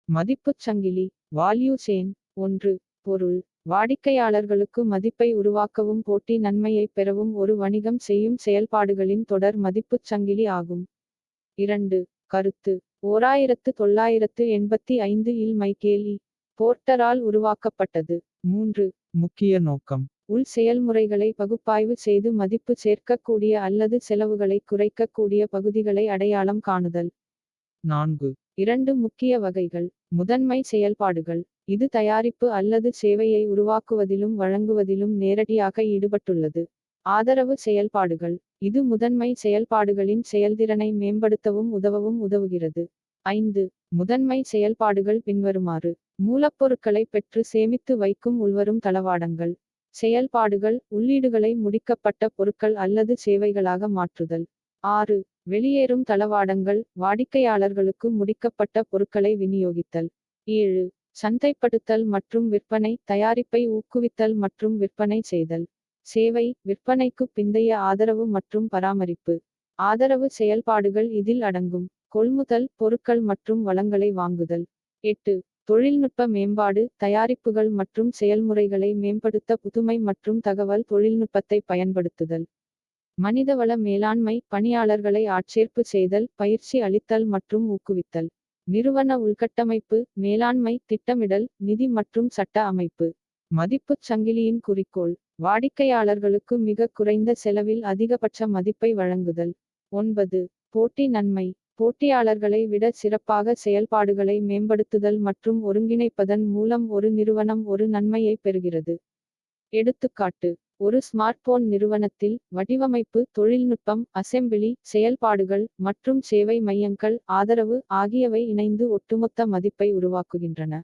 மதிப்புச் சங்கிலி. Value chain. 1. பொருள். வாடிக்கையாளர்களுக்கு மதிப்பை உருவாக்கவும் போட்டி நன்மையைப் பெறவும் ஒரு வணிகம் செய்யும் செயல்பாடுகளின் தொடர் மதிப்புச் சங்கிலி ஆகும். 2. கருத்து. 1985 இல் மைக்கேல் இ. போர்ட்டரால் உருவாக்கப்பட்டது. 3. முக்கிய நோக்கம். உள் செயல்முறைகளை பகுப்பாய்வு செய்து மதிப்பு சேர்க்கக்கூடிய அல்லது செலவுகளை குறைக்கக்கூடிய பகுதிகளை அடையாளம் காணுதல். 4. 2 முக்கிய வகைகள். முதன்மை செயல்பாடுகள். இது தயாரிப்பு அல்லது சேவையை உருவாக்குவதிலும் வழங்குவதிலும் நேரடியாக ஈடுபட்டுள்ளது. ஆதரவு செயல்பாடுகள். இது முதன்மை செயல்பாடுகளின் செயல்திறனை மேம்படுத்தவும் உதவுகிறது. 5. முதன்மை செயல்பாடுகள் பின்வருமாறு. மூலப்பொருட்களை பெற்று சேமித்து வைக்கும் உள்வரும் தளவாடங்கள். செயல்பாடுகள். உள்ளீடுகளை முடிக்கப்பட்ட பொருட்கள் அல்லது சேவைகளாக மாற்றுதல். 6. வெளியேறும் தளவாடங்கள். வாடிக்கையாளர்களுக்கு முடிக்கப்பட்ட பொருட்களை விநியோகித்தல். 7. சந்தைப்படுத்தல் மற்றும் விற்பனை. தயாரிப்பை ஊக்குவித்தல் மற்றும் விற்பனை செய்தல். சேவை. விற்பனைக்கு பிந்தைய ஆதரவு மற்றும் பராமரிப்பு. ஆதரவு செயல்பாடுகள் இதில் அடங்கும். கொள்முதல். பொருட்கள் மற்றும் வளங்களை வாங்குதல். 8. தொழில்நுட்ப மேம்பாடு. தயாரிப்புகள் மற்றும் செயல்முறைகளை மேம்படுத்த புதுமை மற்றும் தகவல் தொழில்நுட்பத்தை பயன்படுத்துதல். மனிதவள மேலாண்மை. பணியாளர்களை ஆட்சேர்ப்பு செய்தல், பயிற்சி அளித்தல் மற்றும் ஊக்குவித்தல். நிறுவன உள்கட்டமைப்பு. மேலாண்மை, திட்டமிடல், நிதி மற்றும் சட்ட அமைப்பு. மதிப்புச் சங்கிலியின் குறிக்கோள். வாடிக்கையாளர்களுக்கு மிக குறைந்த செலவில் அதிகபட்ச மதிப்பை வழங்குதல். 9. போட்டி நன்மை. போட்டியாளர்களை விட சிறப்பாக செயல்பாடுகளை மேம்படுத்துதல் மற்றும் ஒருங்கிணைப்பதன் மூலம் ஒரு நிறுவனம் ஒரு நன்மையை பெறுகிறது. எடுத்துக்காட்டு. ஒரு ஸ்மார்ட்போன் நிறுவனத்தில் வடிவமைப்பு, தொழில்நுட்பம், அசெம்பிளி, செயல்பாடுகள் மற்றும் சேவை மையங்கள், ஆதரவு ஆகியவை இணைந்து ஒட்டுமொத்த மதிப்பை உருவாக்குகின்றன.